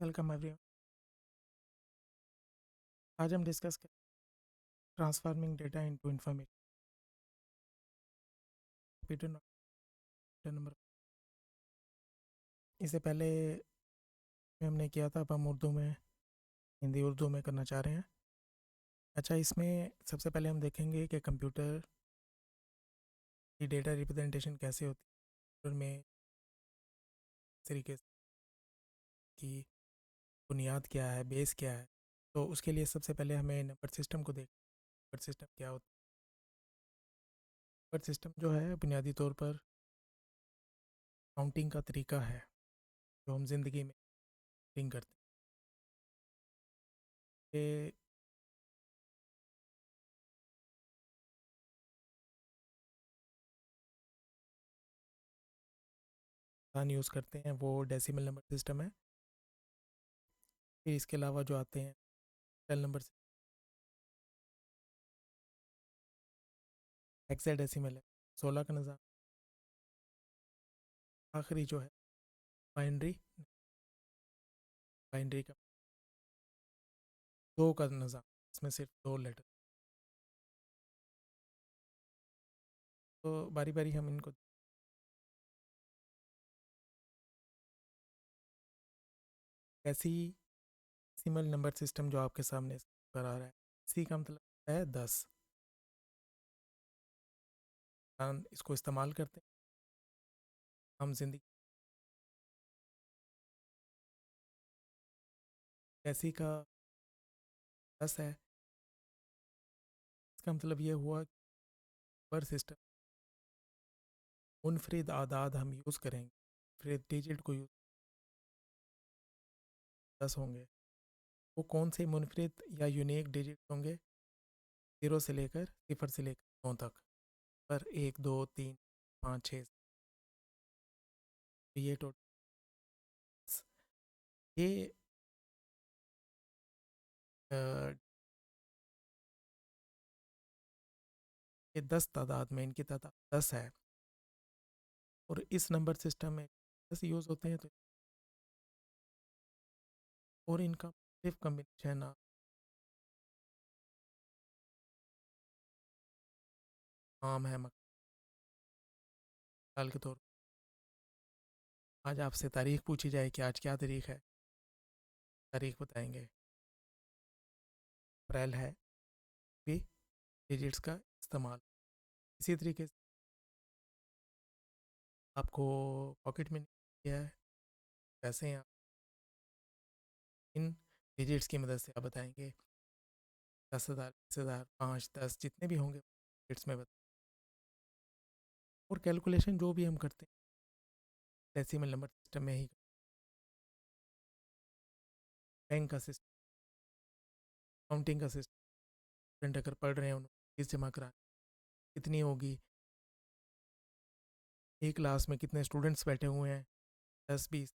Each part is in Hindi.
Welcome everyone. आज हम डिस्कस करें transforming data into information. Computer number इससे पहले हमने किया था, अब हम उर्दू में हिंदी उर्दू में करना चाह रहे हैं। अच्छा, इसमें सबसे पहले हम देखेंगे कि कंप्यूटर की डेटा रिप्रेजेंटेशन कैसे होती है कंप्यूटर में, इस तरीके से कि बुनियाद क्या है, बेस क्या है। तो उसके लिए सबसे पहले हमें नंबर सिस्टम को देख। नंबर सिस्टम क्या होता है? नंबर सिस्टम जो है बुनियादी तौर पर काउंटिंग का तरीका है जो हम ज़िंदगी में काउंटिंग करते हैं। ये यूज़ करते हैं वो डेसिमल नंबर सिस्टम है। फिर इसके अलावा जो आते हैं टेल नंबर, हेक्साडेसिमल है, 16 का निज़ाम। आखिरी जो है बाइनरी, बाइनरी का 2 का निज़ाम, इसमें सिर्फ 2 लेटर। तो बारी बारी हम इनको ऐसी डेसिमल नंबर सिस्टम जो आपके सामने पर आ रहा है, इसी का मतलब है 10। हम इसको इस्तेमाल करते हैं हम जिंदगी। ऐसी का 10 है, इसका मतलब ये हुआ कि पर सिस्टम मुनफरिद आदाद हम यूज़ करेंगे, फिर डिजिट को यूज़ 10 होंगे। वो कौन से मुनफरिद या यूनिक डिजिट होंगे? 0 से लेकर 0 से लेकर 9 तक, पर 1 2 3 5 6, ये टोटल ये अ, ये 10 तादाद में इनकी तादाद 10 है। और इस नंबर सिस्टम में 10 यूज़ होते हैं, तो और इनका सिर्फ कम्बिनेशन आम है। मिसाल के तौर पर आज आपसे तारीख पूछी जाए कि आज क्या तारीख है, तारीख बताएंगे, अप्रैल है, भी डिजिट्स का इस्तेमाल। इसी तरीके से आपको पॉकेट में किया है पैसे हैं, इन डिजिट्स की मदद से आप बताएंगे 10,000 20,000 5 10 जितने भी होंगे डिजिट्स में बता। और कैलकुलेशन जो भी हम करते हैं डेसिमल नंबर सिस्टम में ही। बैंक का सिस्टम, काउंटिंग का सिस्टम, स्टूडेंट अगर पढ़ रहे हैं उन्होंने फीस जमा करा कितनी होगी, एक क्लास में कितने स्टूडेंट्स बैठे हुए हैं, 10 20,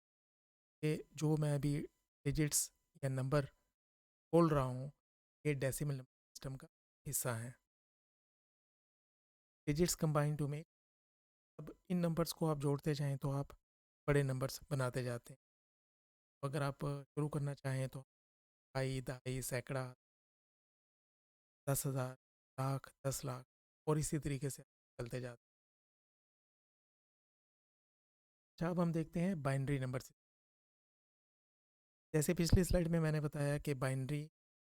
ये जो मैं अभी डिजिट्स या नंबर बोल रहा हूँ, ये डेसिमल नंबर सिस्टम का हिस्सा है। डिजिट्स कंबाइन टू मेक, अब इन नंबर्स को आप जोड़ते जाएँ तो आप बड़े नंबर्स बनाते जाते हैं। अगर आप शुरू करना चाहें तो आई दहाई सैकड़ा 10,000 लाख 10 लाख और इसी तरीके से चलते जाते हैं। अच्छा, अब हम देखते हैं बाइनरी नंबर सिस्टम। जैसे पिछली स्लाइड में मैंने बताया कि बाइनरी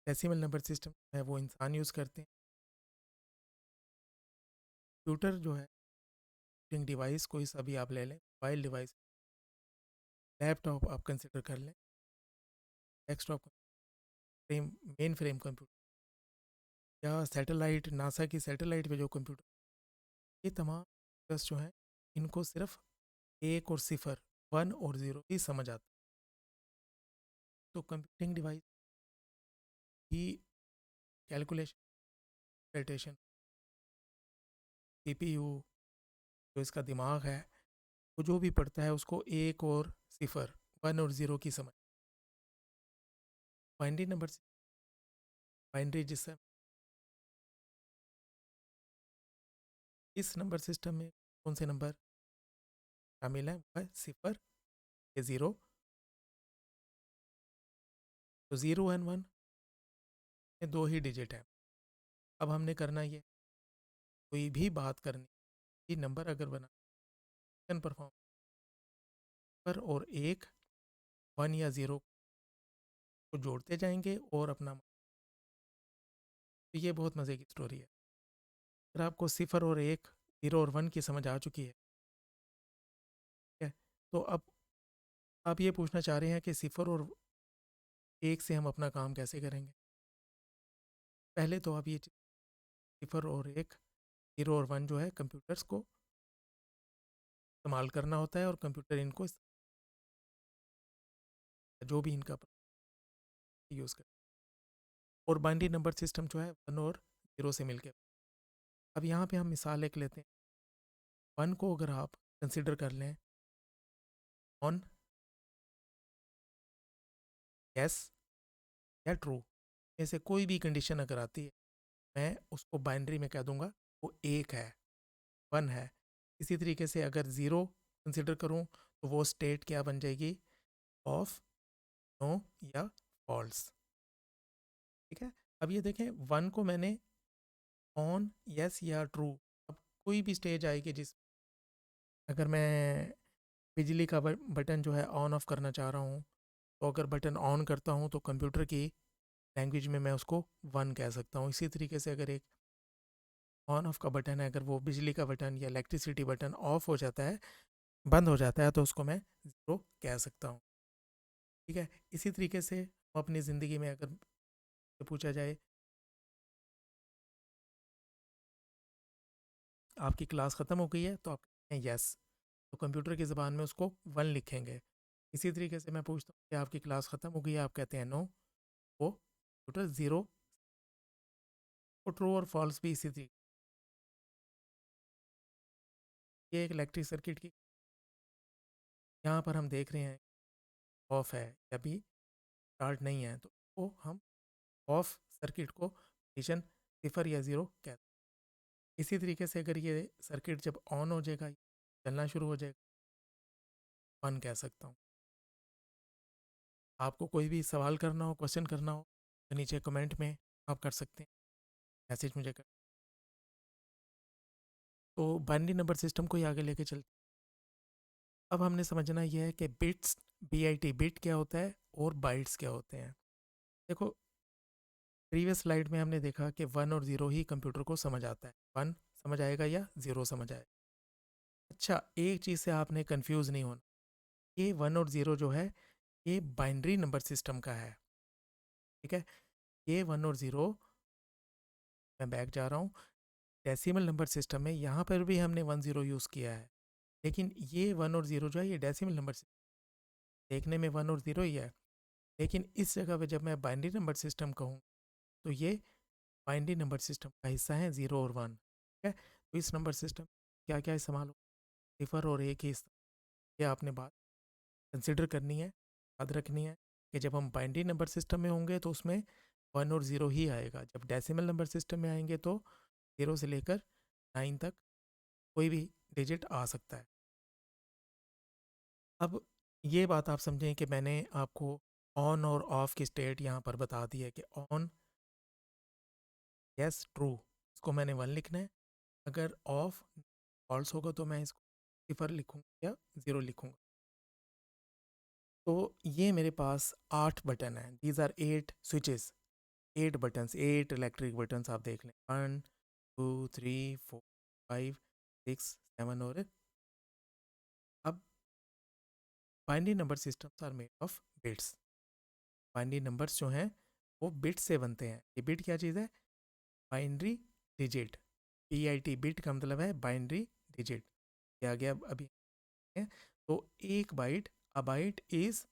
डेसिमल नंबर सिस्टम है वो इंसान यूज़ करते हैं। कंप्यूटर जो है डिवाइस कोई सा भी आप ले लें, मोबाइल डिवाइस, लैपटॉप आप कंसिडर कर लें, desktop frame, main frame computer, या सैटेलाइट, नासा की सैटेलाइट पे जो कंप्यूटर, ये तमाम बस जो हैं इनको सिर्फ एक और सिफर, 1 और 0 ही समझ आता। तो कंप्यूटिंग डिवाइस की कैलकुलेशन, कंप्यूटेशन, सीपीयू जो इसका दिमाग है, वो जो भी पढ़ता है उसको एक और सिफर, 1 और 0 की समझ। बाइनरी नंबर, बाइनरी जिससे इस नंबर सिस्टम में कौन से नंबर शामिल हैं, वो है 0 ये 0, तो 0 एंड 1 में 2 ही डिजिट हैं। अब हमने करना ये, कोई भी बात करनी, ये नंबर अगर बना परफॉर्म पर और एक 1 या 0 को जोड़ते जाएंगे और अपना, तो ये बहुत मज़े की स्टोरी है। अगर आपको सिफर और एक, 0 और 1 की समझ आ चुकी है, ठीक है, तो अब आप ये पूछना चाह रहे हैं कि सिफर और एक से हम अपना काम कैसे करेंगे। पहले तो आप ये सिफर और एक, 0 और 1 जो है कंप्यूटर्स को इस्तेमाल करना होता है और कंप्यूटर इनको जो भी इनका यूज़ कर, और बाइनरी नंबर सिस्टम जो है 1 और 0 से मिलके। अब यहाँ पे हम मिसाल एक लेते हैं, 1 को अगर आप कंसिडर कर लें ऑन, यस या ट्रू में से कोई भी कंडीशन अगर आती है, मैं उसको बाइनरी में कह दूंगा वो एक है, 1 है। इसी तरीके से अगर 0 कंसिडर करूं तो वो स्टेट क्या बन जाएगी, ऑफ, नो या फॉल्स। ठीक है, अब ये देखें 1 को मैंने ऑन, यस या ट्रू, अब कोई भी स्टेज आएगी जिस, अगर मैं बिजली का बटन जो है ऑन ऑफ करना चाह रहा हूँ, तो अगर बटन ऑन करता हूँ तो कंप्यूटर की लैंग्वेज में मैं उसको 1 कह सकता हूँ। इसी तरीके से अगर एक ऑन ऑफ का बटन है, अगर वो बिजली का बटन या इलेक्ट्रिसिटी बटन ऑफ हो जाता है, बंद हो जाता है, तो उसको मैं 0 कह सकता हूँ। ठीक है, इसी तरीके से अपनी ज़िंदगी में अगर पूछा जाए आपकी क्लास ख़त्म हो गई है, तो आप कहते हैं यस, तो कंप्यूटर की ज़बान में उसको 1 लिखेंगे। इसी तरीके से मैं पूछता हूँ कि आपकी क्लास ख़त्म हो गई है, आप कहते हैं नो, वो कंप्यूटर 0, और ट्रू और फॉल्स भी इसी तरीके। ये एक इलेक्ट्रिक सर्किट की, यहाँ पर हम देख रहे हैं ऑफ है, अभी स्टार्ट नहीं है, तो वो हम ऑफ सर्किट को कंडीशन 0 या 0 कहते हैं। इसी तरीके से अगर ये सर्किट जब ऑन हो जाएगा, चलना शुरू हो जाएगा, 1 कह सकता हूँ। आपको कोई भी सवाल करना हो, क्वेश्चन करना हो, तो नीचे कमेंट में आप कर सकते हैं, मैसेज मुझे कर। तो बाइनरी नंबर सिस्टम को ही आगे लेके चलते हैं। अब हमने समझना यह है कि बिट्स, BIT बिट क्या होता है और बाइट्स क्या होते हैं। देखो, प्रीवियस स्लाइड में हमने देखा कि 1 और 0 ही कंप्यूटर को समझ आता है, 1 समझ आएगा या 0 समझ आएगा। अच्छा, एक चीज़ से आपने कंफ्यूज नहीं होना, ये 1 और 0 जो है ये बाइनरी नंबर सिस्टम का है। ठीक है, ये 1 और 0, मैं बैक जा रहा हूँ, डेसिमल नंबर सिस्टम में यहाँ पर भी हमने 1 0 यूज़ किया है, लेकिन ये 1 और 0 जो है ये डेसिमल नंबर देखने में 1 और 0 ही है, लेकिन इस जगह पे जब मैं बाइनरी नंबर सिस्टम कहूँ तो ये बाइनरी नंबर सिस्टम का हिस्सा है 0 और 1। ठीक है, तो इस नंबर सिस्टम क्या क्या इस्तेमाल हो, सिफर और एक ही ये आपने बात कंसिडर करनी है, याद रखनी है कि जब हम बाइनरी नंबर सिस्टम में होंगे तो उसमें 1 और 0 ही आएगा, जब डेसिमल नंबर सिस्टम में आएंगे तो 0 से लेकर 9 तक कोई भी डिजिट आ सकता है। अब ये बात आप समझें कि मैंने आपको ऑन और ऑफ की स्टेट यहाँ पर बता दी है कि ऑन, यस, ट्रू, इसको मैंने 1 लिखना है, अगर ऑफ फॉल्स होगा तो मैं इसको 0 लिखूँगा या 0 लिखूँगा। तो ये मेरे पास 8 बटन हैं, these are 8 switches, 8 buttons, 8 electric buttons आप देख लें, 1 2 3 4 5 6 7 और अब binary number systems are made of bits. Binary numbers जो हैं वो बिट से बनते हैं। ये बिट क्या चीज़ है, बाइनरी डिजिट, BIT बिट का मतलब है बाइनरी डिजिट। ये आ गया अभी है? तो एक byte, a byte is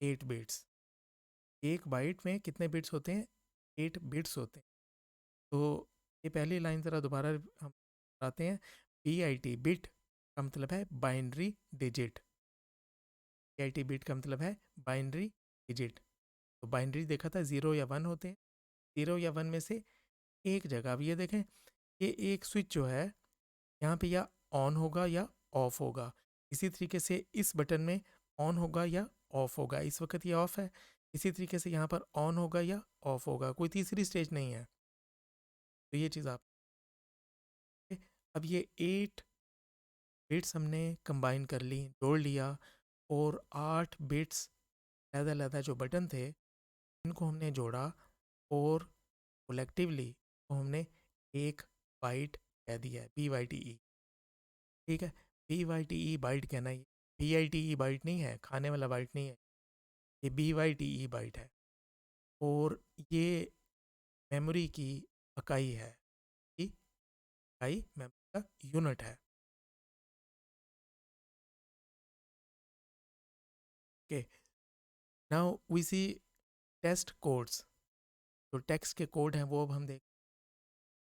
8 bits. एक बाइट में कितने बिट्स होते हैं, 8 बिट्स होते हैं। तो ये पहली लाइन ज़रा दोबारा हम आते हैं, BIT बिट का मतलब है बाइनरी डिजिट, BIT बिट का मतलब है बाइनरी डिजिट। तो बाइनरी देखा था 0 या 1 होते हैं, 0 या 1 में से एक जगह, अब ये देखें, ये एक स्विच जो है यहाँ पे या ऑन होगा या ऑफ होगा। इसी तरीके से इस बटन में ऑन होगा या ऑफ होगा, इस वक्त ये ऑफ है, इसी तरीके से यहाँ पर ऑन होगा या ऑफ होगा, कोई तीसरी स्टेज नहीं है। तो ये चीज़ आप, अब ये 8 बिट्स हमने कंबाइन कर ली, जोड़ लिया, और 8 बिट्स अलग-अलग जो बटन थे इनको हमने जोड़ा, और कलेक्टिवली तो हमने एक बाइट कह दिया है, BYTE। ठीक है, BYTE बाइट कहना, ये BITE बाइट नहीं है, खाने वाला बाइट नहीं है, ये BYTE बाइट है। और ये मेमोरी की इकाई है, कि इकाई मेमोरी का यूनिट है। Okay, now we see text codes. जो टेक्स्ट के कोड हैं वो अब हम देख,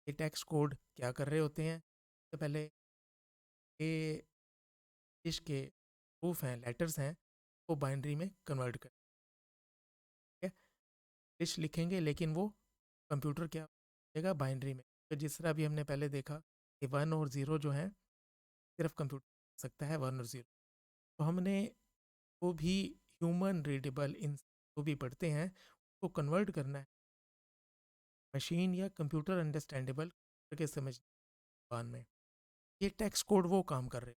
ये टेक्स्ट कोड क्या कर रहे होते हैं। सबसे पहले ये इसके प्रूफ हैं, लेटर्स हैं, वो बाइनरी में कन्वर्ट कर, ठीक है, डिश लिखेंगे लेकिन वो कंप्यूटर क्या देगा, बाइनरी में। तो जिस तरह भी हमने पहले देखा कि 1 और 0 जो हैं सिर्फ कंप्यूटर सकता है, 1 और 0। तो हमने वो भी ह्यूमन रीडेबल इन जो भी पढ़ते हैं उसको कन्वर्ट करना है मशीन या कंप्यूटर अंडरस्टैंडेबल करके समझ जबान में। ये टेक्स्ट कोड वो काम कर रहे हैं।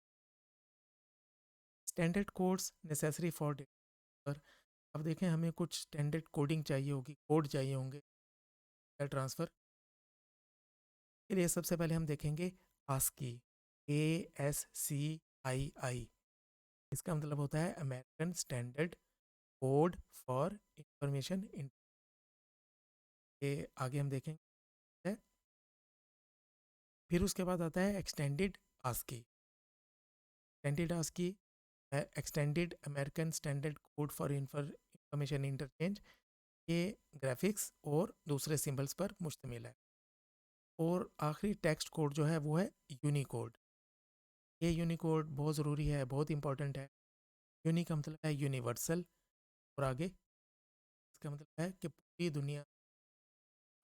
स्टैंडर्ड कोड्स नेसेसरी फॉर पर, अब देखें हमें कुछ स्टैंडर्ड कोडिंग चाहिए होगी, कोड चाहिए होंगे ट्रांसफ़र के लिए। सबसे पहले हम देखेंगे आस्की, ASCII। इसका मतलब होता है American standard code for information. ये आगे हम देखेंगे। फिर उसके बाद आता है extended ASCII. Extended ASCII extended American standard code for information interchange. ये ग्राफिक्स और दूसरे सिंबल्स पर मुश्तमिल है। और आखिरी टेक्स्ट कोड जो है वो है यूनिकोड। ये यूनिकोड बहुत ज़रूरी है, बहुत इंपॉर्टेंट है। यूनी का मतलब है यूनिवर्सल, और आगे इसका मतलब है कि पूरी दुनिया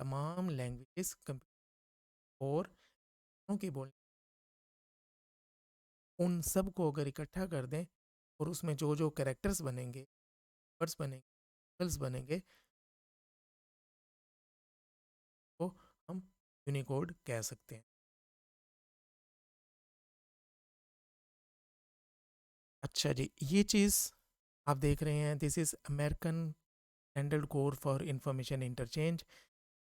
तमाम लैंग्वेजेस और की बोलने, उन सब को अगर इकट्ठा कर दें और उसमें जो जो कैरेक्टर्स बनेंगे, वर्ड्स बनेंगे, सिंबल्स बनेंगे, तो हम यूनिकोड कह सकते हैं। अच्छा जी, ये चीज़ आप देख रहे हैं, this is American standard code for information interchange.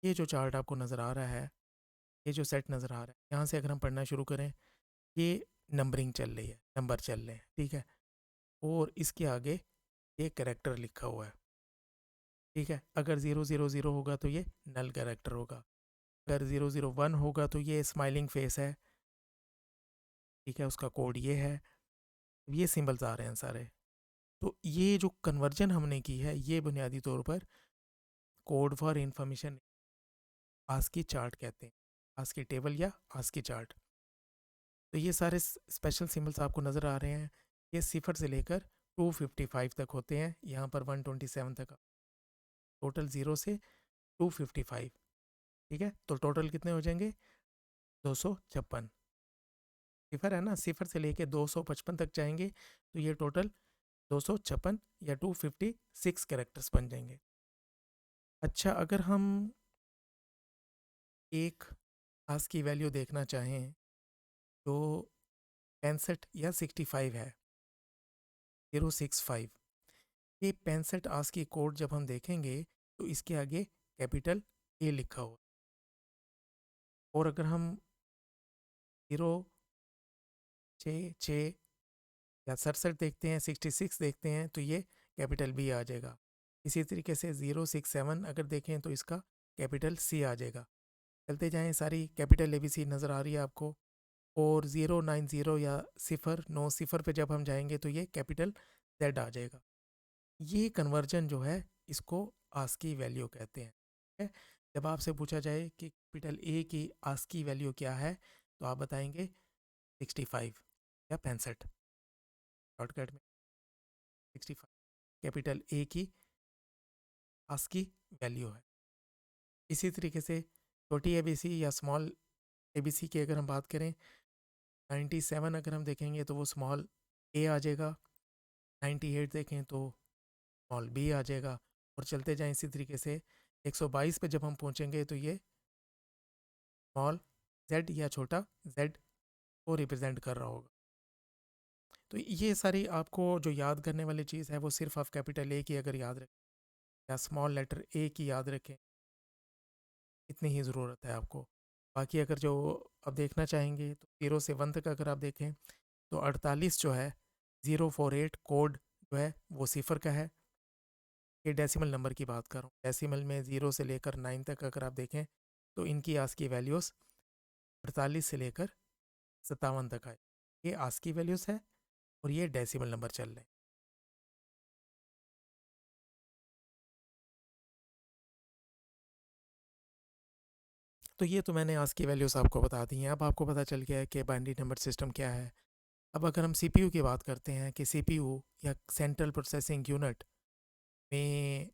ये जो चार्ट आपको नज़र आ रहा है, ये जो सेट नज़र आ रहा है, यहाँ से अगर हम पढ़ना शुरू करें, ये नंबरिंग चल रही है, नंबर चल रहे हैं, ठीक है, और इसके आगे ये कैरेक्टर लिखा हुआ है, ठीक है। अगर 000 होगा तो ये नल कैरेक्टर होगा, अगर 001 होगा तो ये स्माइलिंग फेस है, ठीक है, उसका कोड ये है। ये सिंबल्स आ रहे हैं सारे। तो ये जो कन्वर्जन हमने की है, ये बुनियादी तौर पर code for information ASCII chart कहते हैं, आस्की टेबल या आस्की चार्ट। तो ये सारे स्पेशल सिंबल्स आपको नज़र आ रहे हैं, ये सिफर से लेकर 255 तक होते हैं, यहाँ पर 127 तक, टोटल 0 से 255, ठीक है। तो टोटल कितने हो जाएंगे, 256 सिफर है ना, सिफर से लेके 255 तक जाएंगे, तो ये टोटल 256 या 256 कैरेक्टर्स बन जाएंगे। अच्छा, अगर हम एक खास की वैल्यू देखना चाहें तो 65 या 65 है, 065, ये 65 आस की कोड जब हम देखेंगे तो इसके आगे कैपिटल ए लिखा हुआ, और अगर हम 066 या 67 देखते हैं, 66 देखते हैं, तो ये कैपिटल बी आ जाएगा। इसी तरीके से 067 अगर देखें तो इसका कैपिटल सी आ जाएगा। चलते जाएं, सारी कैपिटल ए बी सी नज़र आ रही है आपको। और 090 या 0 पे जब हम जाएंगे तो ये कैपिटल जेड आ जाएगा। ये कन्वर्जन जो है इसको आस्की वैल्यू कहते हैं, ठीक है? जब आपसे पूछा जाए कि कैपिटल ए की आस्की वैल्यू क्या है, तो आप बताएंगे 65 या 65, शॉर्टकट में 65 कैपिटल ए की आस्की वैल्यू है। इसी तरीके से छोटी एबीसी या स्मॉल एबीसी की अगर हम बात करें, 97 अगर हम देखेंगे तो वो स्मॉल ए आ जाएगा, 98 देखें तो स्मॉल बी आ जाएगा, और चलते जाएं इसी तरीके से 122 पे जब हम पहुंचेंगे तो ये स्मॉल z या छोटा z को रिप्रेजेंट कर रहा होगा। तो ये सारी आपको जो याद करने वाली चीज़ है वो सिर्फ आप कैपिटल ए की अगर याद रखें या स्मॉल लेटर ए की याद रखें, इतनी ही ज़रूरत है आपको। बाकी अगर जो आप देखना चाहेंगे तो 0 से 1 तक अगर आप देखें तो 48 जो है 048 कोड जो है वो सिफर का है। ये डेसिमल नंबर की बात कर रहा हूँ। डेसिमल में 0 से लेकर 9 तक अगर आप देखें तो इनकी आस्की वैल्यूज़ 48 से लेकर 57 तक आए। ये आस्की वैल्यूज़ है और ये डेसिमल नंबर चल रहे हैं। तो ये तो मैंने आस्की वैल्यूज़ आपको बता दी हैं। अब आपको पता चल गया है कि बाइनरी नंबर सिस्टम क्या है। अब अगर हम सीपीयू की बात करते हैं कि सीपीयू या सेंट्रल प्रोसेसिंग यूनिट में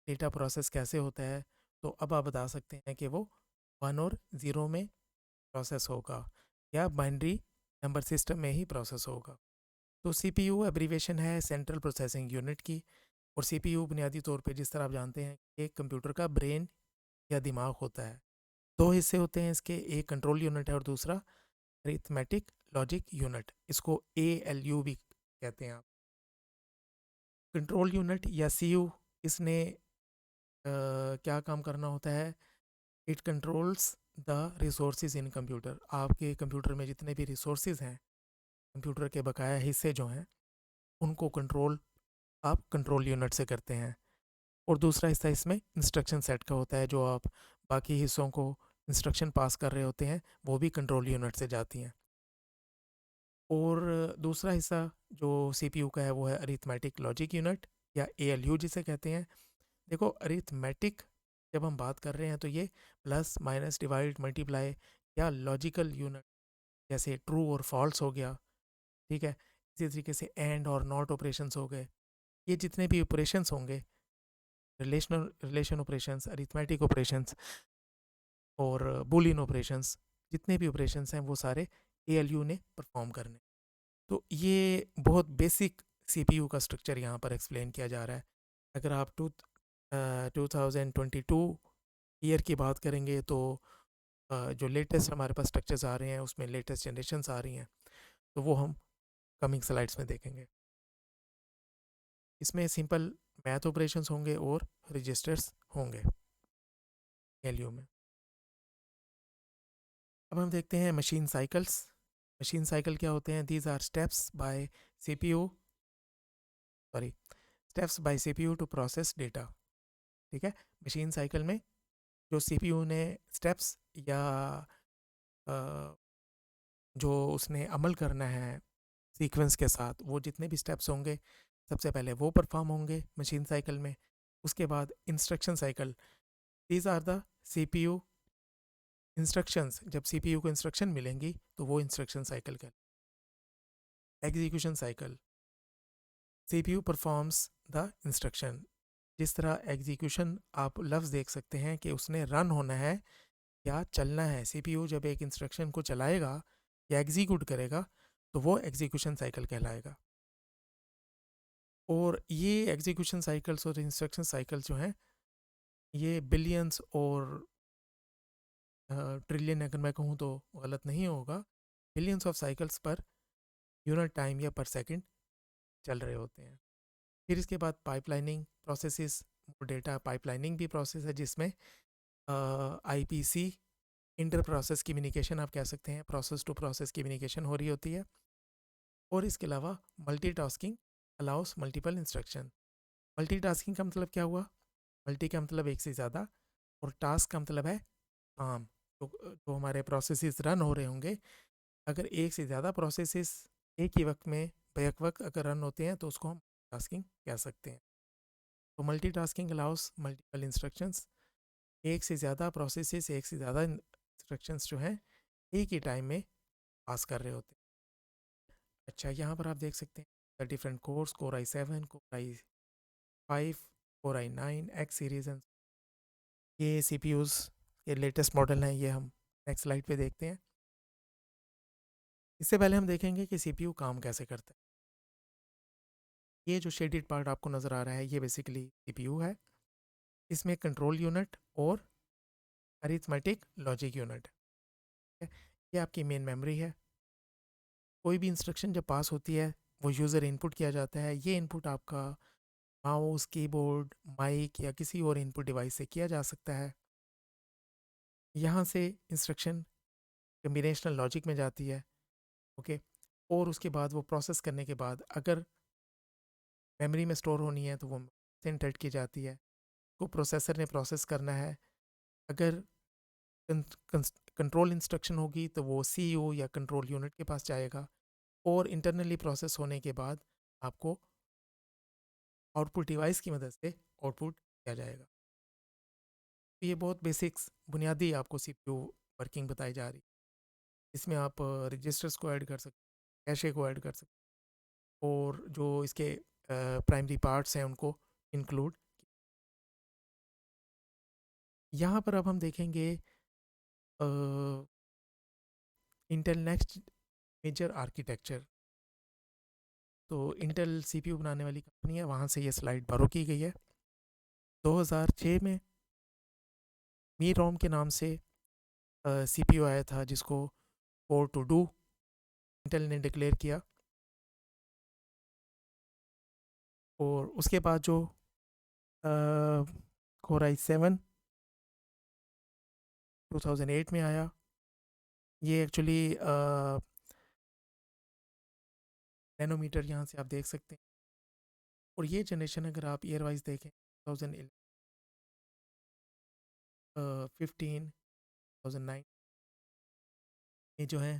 डेटा प्रोसेस कैसे होता है, तो अब आप बता सकते हैं कि वो 1 और 0 में प्रोसेस होगा या बाइनरी नंबर सिस्टम में ही प्रोसेस होगा। तो सीपीयू एब्रीवेशन है सेंट्रल प्रोसेसिंग यूनिट की। और सीपीयू बुनियादी तौर पे जिस तरह आप जानते हैं एक कंप्यूटर का ब्रेन या दिमाग होता है। दो हिस्से होते हैं इसके, एक कंट्रोल यूनिट है और दूसरा अरिथमेटिक लॉजिक यूनिट, इसको ALU भी कहते हैं आप। कंट्रोल यूनिट या सीयू, इसने क्या काम करना होता है, it controls the resources in computer. आपके कंप्यूटर में जितने भी रिसोर्सेज हैं, कंप्यूटर के बकाया हिस्से जो हैं, उनको कंट्रोल आप कंट्रोल यूनिट से करते हैं। और दूसरा हिस्सा इसमें इंस्ट्रक्शन सेट का होता है, जो आप बाकी हिस्सों को इंस्ट्रक्शन पास कर रहे होते हैं वो भी कंट्रोल यूनिट से जाती हैं। और दूसरा हिस्सा जो सीपीयू का है वो है अरिथमेटिक लॉजिक यूनिट या ALU जिसे कहते हैं। देखो अरिथमेटिक जब हम बात कर रहे हैं तो ये प्लस माइनस डिवाइड मल्टीप्लाई या लॉजिकल यूनिट जैसे ट्रू और फॉल्स हो गया, ठीक है। इसी तरीके से एंड और नॉट ऑपरेशंस हो गए। ये जितने भी ऑपरेशंस होंगे, रिलेशन ऑपरेशंस, अरिथमेटिक ऑपरेशंस और बुलियन ऑपरेशंस, जितने भी ऑपरेशंस हैं वो सारे ALU ने परफॉर्म करने। तो ये बहुत बेसिक सीपीयू का स्ट्रक्चर यहाँ पर एक्सप्लेन किया जा रहा है। अगर आप 2022 ईयर की बात करेंगे तो जो लेटेस्ट हमारे पास स्ट्रक्चर्स आ रहे हैं उसमें लेटेस्ट जनरेशन्स आ रही हैं, तो वो हम कमिंग स्लाइड्स में देखेंगे। इसमें सिंपल मैथ ऑपरेशंस होंगे और रजिस्टर्स होंगे एलयू में। अब हम देखते हैं मशीन साइकिल्स। मशीन साइकिल क्या होते हैं? These are steps by CPU sorry steps by CPU to process data. ठीक है, मशीन साइकिल में जो सीपीयू ने स्टेप्स या जो उसने अमल करना है सीक्वेंस के साथ, वो जितने भी स्टेप्स होंगे सबसे पहले वो परफॉर्म होंगे मशीन साइकिल में। उसके बाद instruction cycle, these are the CPU instructions. जब सीपीयू को इंस्ट्रक्शन मिलेंगी तो वो इंस्ट्रक्शन साइकिल का। Execution cycle, CPU performs the instruction. जिस तरह एग्जीक्यूशन आप लफ्ज़ देख सकते हैं कि उसने रन होना है या चलना है। सीपीयू जब एक इंस्ट्रक्शन को चलाएगा या एग्जीक्यूट करेगा तो वो एग्जीक्यूशन साइकिल कहलाएगा। और ये एग्जीक्यूशन साइकिल्स और इंस्ट्रक्शन साइकिल्स जो हैं ये बिलियंस और ट्रिलियन अगर मैं कहूँ तो गलत नहीं होगा, billions of cycles per unit time या पर सेकंड चल रहे होते हैं। फिर इसके बाद पाइपलाइनिंग प्रोसेसेस, डेटा पाइपलाइनिंग भी प्रोसेस है जिसमें IPC इंटर प्रोसेस कम्युनिकेशन आप कह सकते हैं, प्रोसेस टू प्रोसेस कम्युनिकेशन हो रही होती है। और इसके अलावा multitasking allow us multiple instruction. Multitasking का मतलब क्या हुआ? मल्टी का मतलब एक से ज़्यादा और टास्क का मतलब है काम। तो हमारे प्रोसेसेस रन हो रहे होंगे, अगर एक से ज़्यादा प्रोसेसेस एक ही वक्त में बैक वक्त अगर रन होते हैं तो उसको हम टास्किंग कह सकते हैं। तो मल्टीटास्किंग अलाउस मल्टीपल इंस्ट्रक्शंस, एक से ज़्यादा प्रोसेसेस एक से ज़्यादा इंस्ट्रक्शंस जो हैं एक ही टाइम में पास कर रहे होते हैं। अच्छा, यहाँ पर आप देख सकते हैं the different course, core i7, core i5, core i9, x series. ये CPUs के लेटेस्ट मॉडल हैं, ये हम नेक्स्ट स्लाइड पे देखते हैं। इससे पहले हम देखेंगे कि CPU काम कैसे करता है। ये जो शेडेड पार्ट आपको नज़र आ रहा है ये बेसिकली सीपीयू है। इसमें कंट्रोल यूनिट और अरिथमेटिक लॉजिक यूनिट है। ये आपकी मेन मेमोरी है। कोई भी इंस्ट्रक्शन जब पास होती है वो यूज़र इनपुट किया जाता है। ये इनपुट आपका माउस, कीबोर्ड, माइक या किसी और इनपुट डिवाइस से किया जा सकता है। यहाँ से इंस्ट्रक्शन कम्बिनेशनल लॉजिक में जाती है। ओके, और उसके बाद वो प्रोसेस करने के बाद अगर मेमोरी में स्टोर होनी है तो वो सेंटर्ड की जाती है, को प्रोसेसर ने प्रोसेस करना है। अगर कंट्रोल इंस्ट्रक्शन होगी तो वो सीईओ या कंट्रोल यूनिट के पास जाएगा और इंटरनली प्रोसेस होने के बाद आपको आउटपुट डिवाइस की मदद से आउटपुट किया जाएगा। तो ये बहुत बेसिक्स बुनियादी आपको सीपीयू वर्किंग बताई जा रही है। इसमें आप रजिस्टर्स को ऐड कर सकते हैं, कैशे को ऐड कर सकते हैं और जो इसके प्राइमरी पार्ट्स हैं उनको इंक्लूड। यहाँ पर अब हम देखेंगे इंटेल नेक्स्ट मेजर आर्किटेक्चर। तो इंटेल सीपीयू बनाने वाली कंपनी है, वहाँ से ये स्लाइड बारो की गई है। 2006 में मी रोम के नाम से सीपीयू आया था जिसको कोर टू डू इंटेल ने डिक्लेयर किया। और उसके बाद जो कोर i7 2008 में आया, ये एक्चुअली नैनोमीटर यहाँ से आप देख सकते हैं। और ये जनरेशन अगर आप ईयर वाइज देखें 2011, 15, 2009 में जो है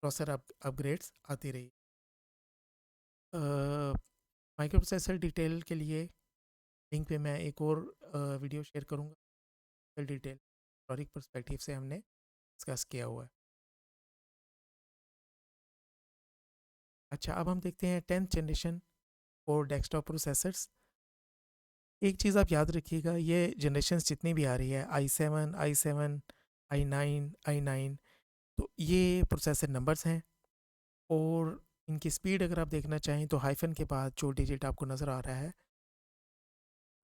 प्रोसेसर अपग्रेड्स आती रही। माइक्रो प्रोसेसर डिटेल के लिए लिंक पे मैं एक और वीडियो शेयर करूँगा। डिटेल हिस्टोरिक पर्सपेक्टिव से हमने डिस्कस किया हुआ है। अच्छा, अब हम देखते हैं 10th जनरेशन और डेस्कटॉप प्रोसेसर्स। एक चीज़ आप याद रखिएगा, ये जनरेशन्स जितनी भी आ रही है i7, i9, तो ये प्रोसेसर नंबर्स हैं और इनकी स्पीड अगर आप देखना चाहें तो हाइफन के बाद जो डिजिट आपको नज़र आ रहा है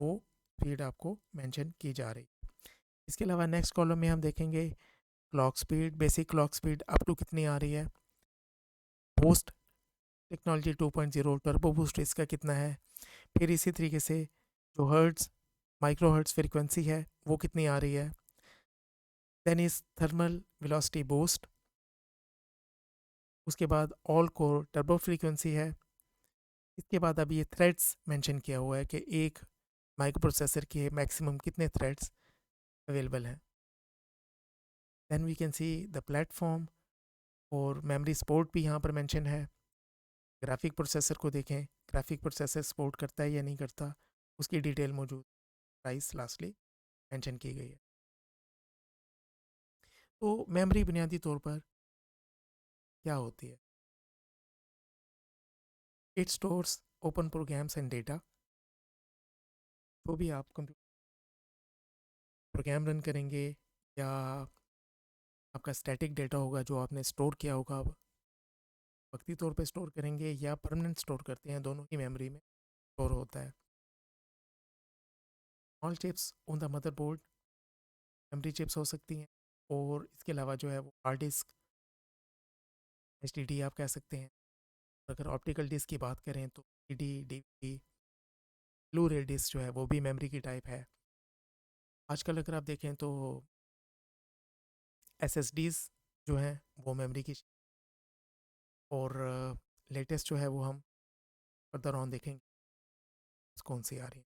वो स्पीड आपको मेंशन की जा रही है। इसके अलावा नेक्स्ट कॉलम में हम देखेंगे clock speed, basic clock speed up to कितनी आ रही है, पोस्ट टेक्नोलॉजी 2.0 टर्बो बूस्ट इसका कितना है, फिर इसी तरीके से जो हर्ट्स माइक्रो हर्ट्स फ्रीक्वेंसी है वो कितनी आ रही है, देन इस थर्मल वेलोसिटी बूस्ट, उसके बाद ऑल कोर टर्बो फ्रीक्वेंसी है। इसके बाद अब ये थ्रेड्स मेंशन किया हुआ है कि एक माइक्रो प्रोसेसर के मैक्सिमम कितने थ्रेड्स अवेलेबल हैं। Then we can see the platform और मेमोरी सपोर्ट भी यहाँ पर मेंशन है। ग्राफिक प्रोसेसर को देखें, ग्राफिक प्रोसेसर सपोर्ट करता है या नहीं करता, उसकी डिटेल मौजूद, प्राइस लास्टली मेंशन की गई है। तो मेमोरी बुनियादी तौर पर क्या होती है? It stores open programs and data. जो भी आप कंप्यूटर प्रोग्राम रन करेंगे या आपका स्टैटिक डेटा होगा जो आपने स्टोर किया होगा, वक्ती तौर पे स्टोर करेंगे या परमानेंट स्टोर करते हैं, दोनों ही मेमोरी में स्टोर होता है। All chips on the motherboard memory chips हो सकती हैं और इसके अलावा जो है वो हार्ड डिस्क, एचडीडी आप कह सकते हैं। अगर ऑप्टिकल डिस्क की बात करें तो सीडी, डीवीडी, ब्लू रे डिस्क जो है वो भी मेमोरी की टाइप है। आजकल अगर आप देखें तो एसएसडीज जो हैं वो मेमोरी की, और लेटेस्ट जो है वो हम फर्दर ऑन देखेंगे कौन सी आ रही है।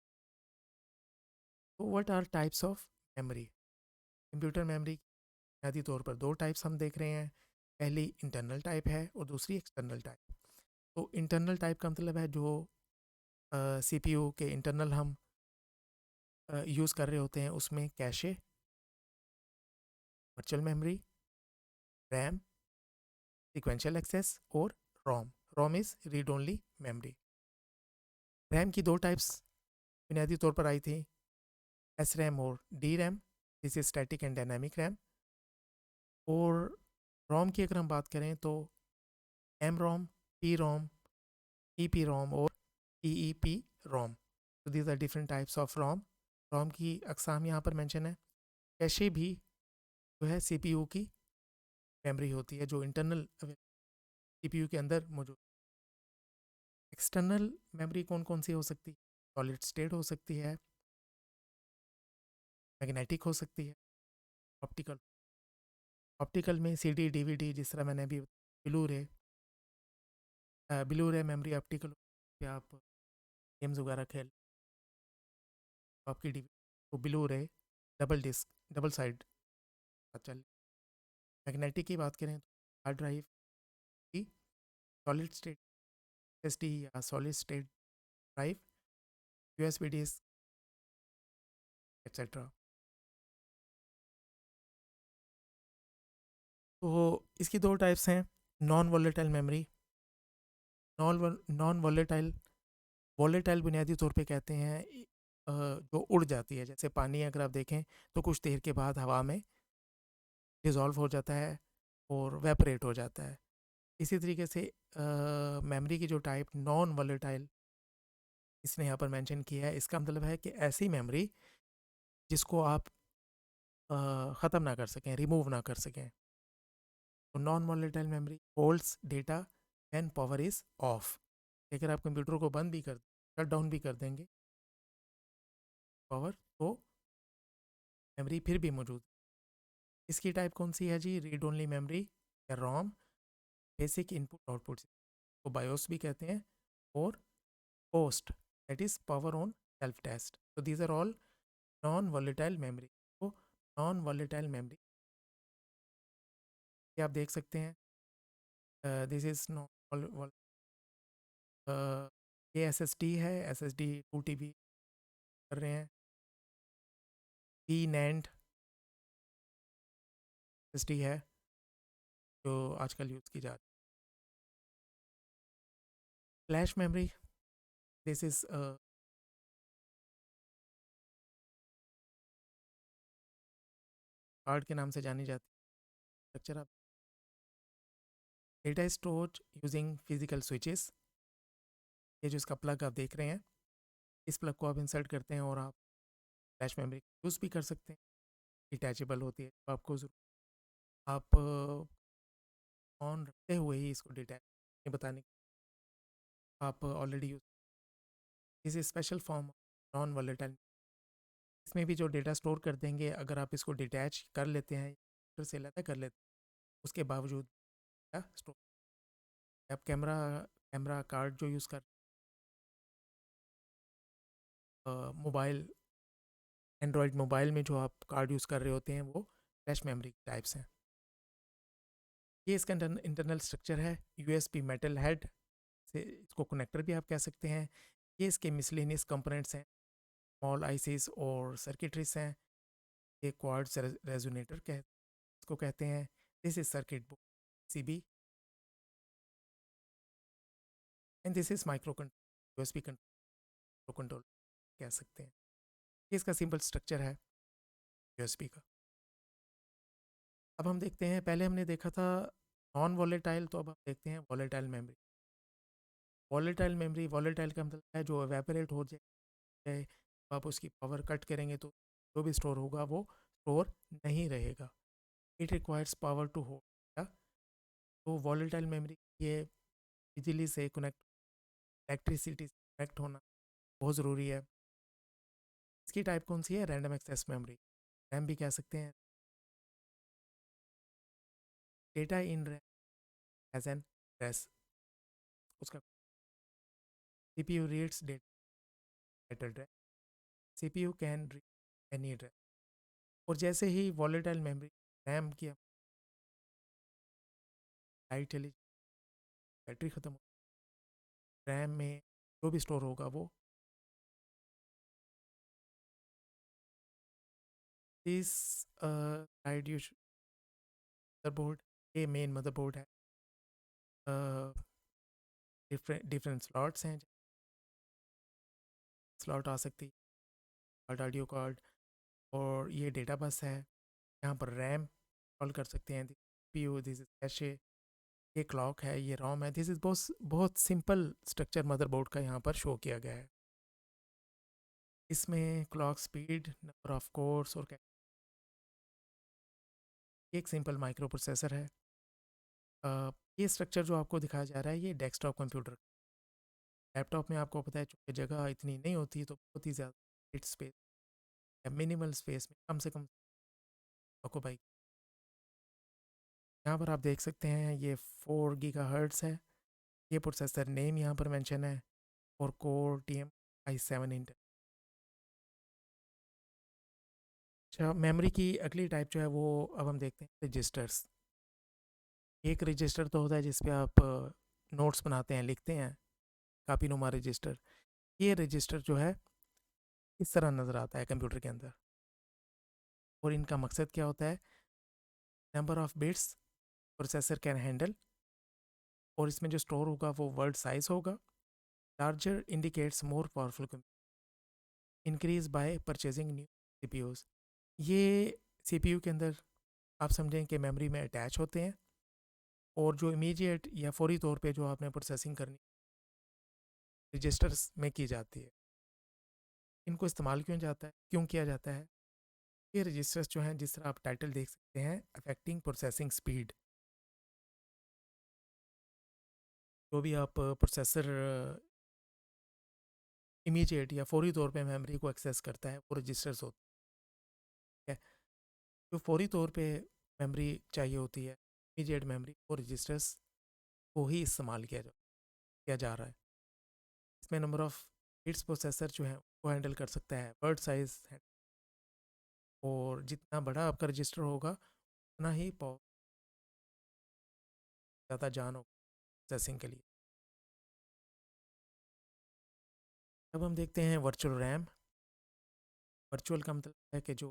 तो what are types of memory? Computer memory बुनियादी तौर पर दो टाइप्स हम देख रहे हैं। पहली इंटरनल टाइप है और दूसरी एक्सटर्नल टाइप। तो इंटरनल टाइप का मतलब है जो सीपीयू के इंटरनल हम यूज़ कर रहे होते हैं, उसमें cache, virtual memory, RAM, sequential access और ROM. ROM is read only memory. RAM की दो टाइप्स बुनियादी तौर पर आई थी, एस रैम और D RAM. This is static and dynamic RAM. और रोम की अगर हम बात करें तो M ROM, P ROM, E P ROM और EEP ROM. तो these are different types of ROM. ROM की अकसाम यहाँ पर मेंशन है. कैशे भी जो है CPU की मेमोरी होती है जो इंटरनल CPU के अंदर मौजूद. एक्सटर्नल मेमोरी कौन कौन सी हो सकती है? सॉलिड स्टेट हो सकती है, मैग्नेटिक हो सकती है, ऑप्टिकल. ऑप्टिकल में CD DVD, जिस तरह मैंने अभी ब्लू रे मेमोरी ऑप्टिकल. आप गेम्स वगैरह खेल तो आपकी डी तो blu ray double disk double side चल. मैग्नेटिक की बात करें तो हार्ड ड्राइव की सॉलिड स्टेट SSD या solid state drive, USB disk etcetera. तो इसकी दो टाइप्स हैं. Non volatile memory. Non volatile, volatile बुनियादी तौर पे कहते हैं जो उड़ जाती है. जैसे पानी अगर आप देखें तो कुछ देर के बाद हवा में डिज़ोल्व हो जाता है और वेपरेट हो जाता है. इसी तरीके से मेमोरी की जो टाइप नॉन वॉलेटाइल इसने यहाँ पर मेंशन किया है, इसका मतलब है कि ऐसी मेमोरी जिसको आप ख़त्म ना कर सकें, रिमूव ना कर सकें. तो non volatile memory holds data and power is of. अगर आप कंप्यूटर को बंद भी कर शट डाउन भी कर देंगे पावर, तो मेमोरी फिर भी मौजूद. इसकी टाइप कौन सी है जी? रीड ओनली मेमोरी या रोम. बेसिक इनपुट आउटपुट को बायोस भी कहते हैं. और POST, that is power on self test. तो these are all non volatile memory. तो नॉन वॉलेटाइल मेमोरी आप देख सकते हैं. दिस इज़ नॉन ये SSD है. SSD 2 TB कर रहे हैं. NAND SSD है जो आजकल यूज़ की जा रही है. Flash memory, this is card के नाम से जानी जाती है. स्ट्रक्चर आप data store using physical switches. ये जो इसका प्लग आप देख रहे हैं, इस प्लग को आप इंसर्ट करते हैं और आप फ्लैश मेमोरी यूज़ भी कर सकते हैं. डिटैचेबल होती है. तो आपको आप ऑन रखते हुए ही इसको डिटैच बताने आप ऑलरेडी यूज. इस स्पेशल फॉर्म नॉन वॉलेटाइल. इसमें भी जो डेटा स्टोर कर देंगे, अगर आप इसको डिटैच कर लेते हैं फिर से अलग कर लेते हैं, उसके बावजूद स्टोर. आप कैमरा कार्ड जो यूज़ कर मोबाइल एंड्रॉयड मोबाइल में जो आप कार्ड यूज़ कर रहे होते हैं वो फ्लैश मेमोरी टाइप्स हैं. ये इसका इंटरनल स्ट्रक्चर है. USB मेटल हेड से इसको कनेक्टर भी आप कह सकते हैं. ये इसके मिसलेनियस कंपोनेंट्स हैं. स्मॉल आईसीज और सर्किटरीज हैं. ये क्वार्ट्ज रेजोनेटर इसको कहते हैं. This is circuit board CB. And this is micro control USB control कह सकते हैं. ये इसका सिंपल स्ट्रक्चर है USB का. अब हम देखते हैं, पहले हमने देखा था नॉन वॉलेटाइल, तो अब हम देखते हैं वॉलेटाइल मेमोरी. वॉलेटाइल का मतलब है जो एवेपोरेट हो जाए. आप उसकी पावर कट करेंगे तो जो भी स्टोर होगा वो स्टोर नहीं रहेगा. It requires power to hold. तो वॉलेटाइल मेमोरी ये बिजली से कनेक्ट, इलेक्ट्रिसिटी से कनेक्ट होना बहुत ज़रूरी है. इसकी टाइप कौन सी है? रैंडम एक्सेस मेमोरी, रैम भी कह सकते हैं. Data in RAM as an address. उसका CPU reads data address. CPU can read any address. और जैसे ही वॉलेटाइल मेमोरी रैम की लाइट चली, बैटरी ख़त्म हो, रैम में जो भी स्टोर होगा वो इस साइड यू मदरबोर्ड. ये मेन मदरबोर्ड है. डिफरेंट स्लॉट्स हैं. स्लॉट आ सकती कार्ड, ऑडियो कार्ड. और ये डेटा बस है. यहाँ पर रैम कॉल कर सकते हैं. CPU, this is cache. ये क्लॉक है, ये रोम है। दिस इज़ बहुत बहुत सिंपल स्ट्रक्चर मदरबोर्ड का यहाँ पर शो किया गया है। इसमें clock speed, number of course और एक सिंपल माइक्रो प्रोसेसर है। ये स्ट्रक्चर जो आपको दिखाया जा रहा है, ये डेस्कटॉप कंप्यूटर। लैपटॉप में आपको पता है चूँकि जगह इतनी नहीं होती, तो बहुत ही ज़्यादा स्पेस या मिनिमल स्पेस में कम से कम ऑक्यूपाई। यहाँ पर आप देख सकते हैं ये 4 गीगाहर्ट्ज़ है। ये प्रोसेसर नेम यहाँ पर मेंशन है और कोर TM i7 इंटेल। अच्छा, मेमोरी की अगली टाइप जो है वो अब हम देखते हैं रजिस्टर्स। एक रजिस्टर तो होता है जिस पे आप नोट्स बनाते हैं, लिखते हैं, कापी नुमा रजिस्टर। ये रजिस्टर जो है इस तरह नज़र आता है कंप्यूटर के अंदर, और इनका मकसद क्या होता है? Number of bits processor can handle, और इसमें जो स्टोर होगा वो वर्ड साइज होगा। Larger indicates more powerful, increase by purchasing new CPUs। ये CPU के अंदर आप समझें कि मेमोरी में अटैच होते हैं, और जो इमीडिएट या फौरी तौर पे जो आपने प्रोसेसिंग करनी रजिस्टर्स में की जाती है। इनको इस्तेमाल क्यों किया जाता है? ये रजिस्टर्स जो हैं, जिस तरह आप टाइटल देख सकते हैं, अफेक्टिंग प्रोसेसिंग स्पीड। जो भी आप प्रोसेसर इमीडिएट या फौरी तौर पे मेमोरी को एक्सेस करता है, वो रजिस्टर्स होते हैं। जो फौरी तौर पे मेमोरी चाहिए होती है, इमीडिएट मेमोरी, वो रजिस्टर्स को ही इस्तेमाल किया जा रहा है। इसमें नंबर ऑफ बिट्स प्रोसेसर जो है वो हैंडल कर सकता है, वर्ड साइज है, और जितना बड़ा आपका रजिस्टर होगा उतना ही ज़्यादा जान होगा प्रोसेसिंग के लिए। अब हम देखते हैं वर्चुअल रैम। वर्चुअल का मतलब है कि जो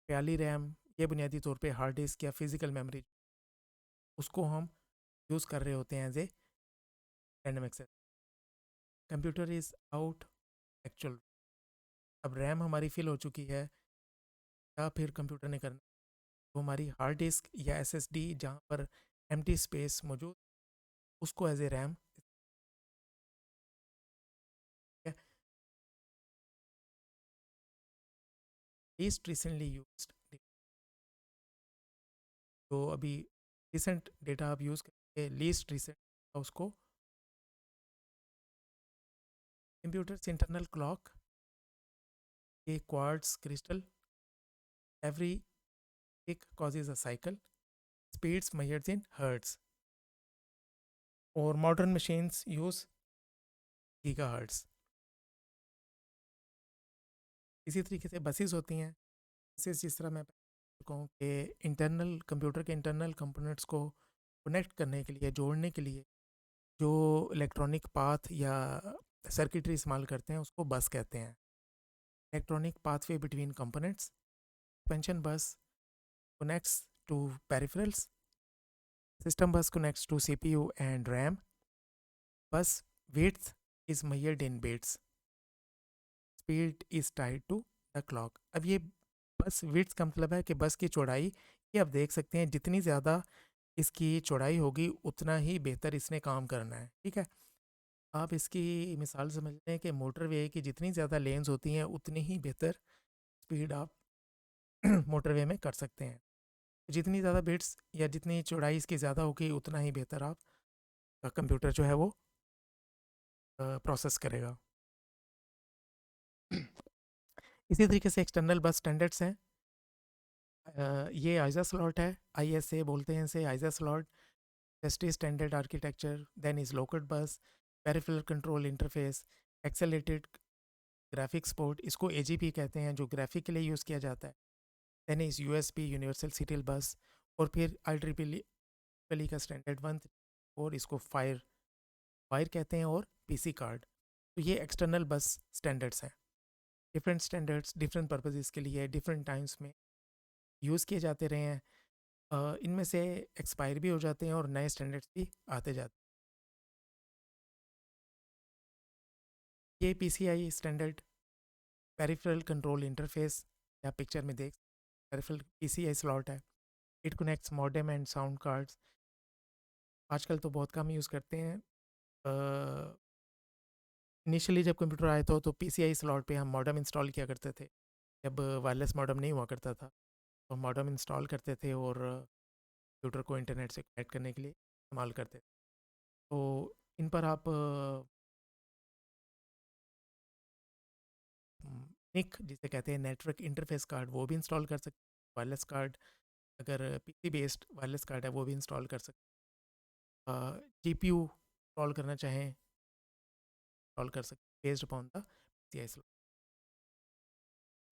ख्याली रैम, ये बुनियादी तौर पे हार्ड डिस्क या फिजिकल मेमोरी, उसको हम यूज़ कर रहे होते हैं as a random access. Computer is out actual. अब रैम हमारी फिल हो चुकी है, या फिर कंप्यूटर ने करना, तो हमारी हार्ड डिस्क या SSD जहाँ पर एम्प्टी स्पेस मौजूद, उसको as a RAM least recently used. तो अभी रिसेंट डेटा आप यूज़ करके लीस्ट रिसेंट उसको, computers internal clock, a quartz crystal, every tick causes a cycle, speeds measured in hertz, और मॉडर्न मशीन्स यूज़ गीगाहर्ट्ज़। इसी तरीके से बसेस होती हैं। बसेस जिस तरह मैं कहूँ कि इंटरनल कंप्यूटर के इंटरनल कंपोनेंट्स को कनेक्ट करने के लिए, जोड़ने के लिए जो इलेक्ट्रॉनिक पाथ या सर्किटरी इस्तेमाल करते हैं, उसको बस कहते हैं। Electronic pathway between components, expansion बस connects to peripherals, system bus connects to CPU and RAM, bus width is measured in bits, speed is tied to the clock। अब ये बस विड्थ का मतलब है कि बस की चौड़ाई, ये आप देख सकते हैं जितनी ज़्यादा इसकी चौड़ाई होगी उतना ही बेहतर इसने काम करना है, ठीक है। आप इसकी मिसाल समझ लें कि मोटरवे की जितनी ज़्यादा लेन्स होती हैं उतनी ही बेहतर स्पीड आप मोटरवे में कर सकते हैं। जितनी ज़्यादा बिट्स या जितनी चौड़ाई इसकी ज़्यादा होगी उतना ही बेहतर आप कंप्यूटर जो है वो प्रोसेस करेगा। इसी तरीके से एक्सटर्नल बस स्टैंडर्ड्स हैं। ये आइजा स्लॉट है, ISA बोलते हैं इसे, ISA slot, industry standard architecture, then is local bus, peripheral control interface, accelerated graphics port, इसको AGP कहते हैं जो ग्राफिक के लिए यूज़ किया जाता है। Then is USB universal serial bus, और फिर IEEE का स्टैंडर्ड 1 और इसको फायर वायर कहते हैं, और PC कार्ड। तो ये एक्सटर्नल बस स्टैंडर्ड्स हैं। डिफरेंट स्टैंडर्ड्स डिफरेंट पर्पसेस के लिए डिफरेंट टाइम्स में यूज़ किए जाते रहे हैं। इनमें से एक्सपायर भी हो जाते हैं और नए स्टैंडर्ड्स भी आते जाते हैं। ये PCI standard peripheral control interface, या पिक्चर में देख पेरिफेरल PCI स्लॉट है। It connects modem and sound cards. आजकल तो बहुत कम यूज़ करते हैं। इनिशियली जब कंप्यूटर आए तो पीसीआई स्लॉट पे हम मॉडेम इंस्टॉल किया करते थे। जब वायरलेस मॉडेम नहीं हुआ करता था, तो मॉडेम इंस्टॉल करते थे और कंप्यूटर को इंटरनेट से कनेक्ट करने के लिए इस्तेमाल करते थे। तो इन पर आप निक जिसे कहते हैं नेटवर्क इंटरफेस कार्ड, वो भी इंस्टॉल कर सकते हैं। वायरलेस कार्ड, अगर पीसी बेस्ड वायरलेस कार्ड है, वो भी इंस्टॉल कर सकते हैं। जीपीयू इंस्टॉल करना चाहें, इंस्टॉल कर सकते हैं based upon the PCI slot.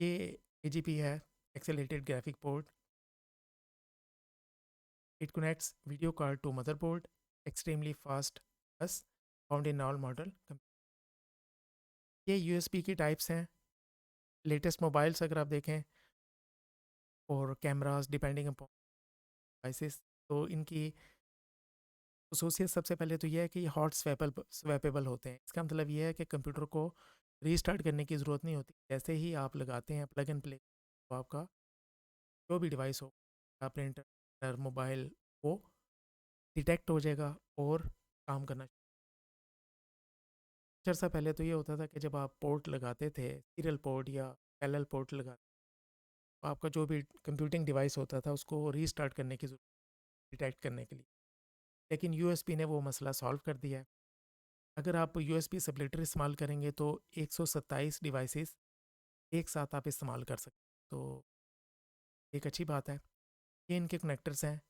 ये एजीपी है, accelerated graphic port. It connects video card to motherboard, extremely fast bus found in all model. ये यूएसबी की टाइप्स हैं। लेटेस्ट मोबाइल्स अगर आप देखें और कैमरास डिपेंडिंग अपॉन डिवाइसेस, तो इनकी खसूसियत सबसे पहले तो यह है कि ये हॉट स्वैपेबल होते हैं। इसका मतलब ये है कि कंप्यूटर को रीस्टार्ट करने की ज़रूरत नहीं होती। जैसे ही आप लगाते हैं प्लग एंड प्ले, तो आपका जो भी डिवाइस हो, प्रिंटर मोबाइल, वो डिटेक्ट हो जाएगा और काम करना। कुछ अर्सा पहले तो ये होता था कि जब आप पोर्ट लगाते थे, सीरियल पोर्ट या पैरेलल पोर्ट लगाते, तो आपका जो भी कंप्यूटिंग डिवाइस होता था उसको रीस्टार्ट करने की ज़रूरत, डिटेक्ट करने के लिए। लेकिन यूएसबी ने वो मसला सॉल्व कर दिया है। अगर आप यूएसबी सप्लिटर इस्तेमाल करेंगे तो 127 डिवाइसेस एक साथ आप इस्तेमाल कर सकते हैं। तो एक अच्छी बात है। ये इनके कनेक्टर्स हैं।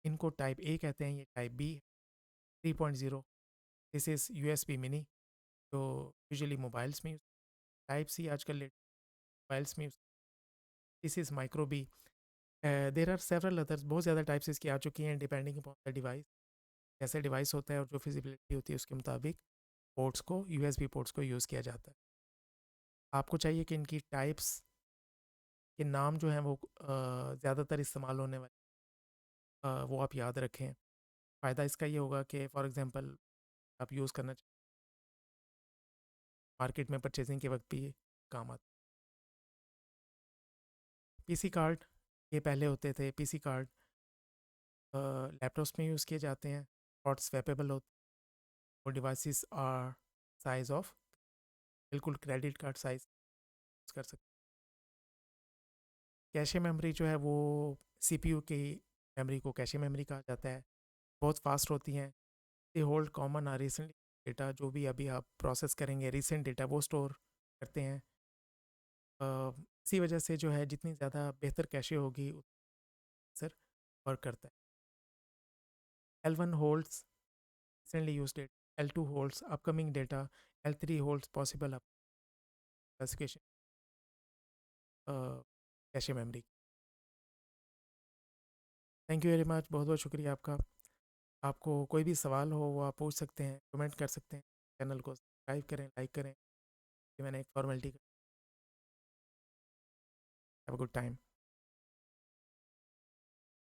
इनको टाइप ए कहते हैं, ये type B 3.0। This is USB mini, जो यूजुअली मोबाइल्स में यूज़। टाइप सी आजकल मोबाइल्स में use. This is micro B. There are several others, बहुत ज़्यादा टाइप्स इसकी आ चुकी हैं डिपेंडिंग अपॉन द डिवाइस। जैसे डिवाइस होता है और जो फिजिबिलिटी होती है उसके मुताबिक पोर्ट्स को, यूएसबी पोर्ट्स को यूज़ किया जाता है। आपको चाहिए कि इनकी टाइप्स के नाम जो हैं वो ज़्यादातर इस्तेमाल होने वाले, वो आप याद रखें। फ़ायदा इसका ये होगा कि फॉर एग्ज़ाम्पल आप यूज़ करना चाहें, मार्केट में परचेजिंग के वक्त भी ये काम आता है। पीसी कार्ड, ये पहले होते थे पीसी कार्ड, लैपटॉप्स में यूज़ किए जाते हैं और स्वैपेबल होते हैं और डिवाइसेस आर साइज़ ऑफ, बिल्कुल क्रेडिट कार्ड साइज़ यूज़ कर सकते हैं। कैशे मेमोरी जो है वो सीपीयू की मेमोरी को कैशे मेमोरी कहा जाता है। बहुत फास्ट होती हैं। They hold common recent data, जो भी अभी आप प्रोसेस करेंगे रिसेंट डेटा वो स्टोर करते हैं। इसी वजह से जो है जितनी ज़्यादा बेहतर कैशे होगी सर वर्क करता है। L1 holds recently used data, L2 holds upcoming data, L3 holds possible specification cache memory. Thank you very much, बहुत बहुत शुक्रिया आपका। आपको कोई भी सवाल हो वो आप पूछ सकते हैं, कमेंट कर सकते हैं। चैनल को सब्सक्राइब करें, लाइक करें। ये मैंने एक formality. Have a good time.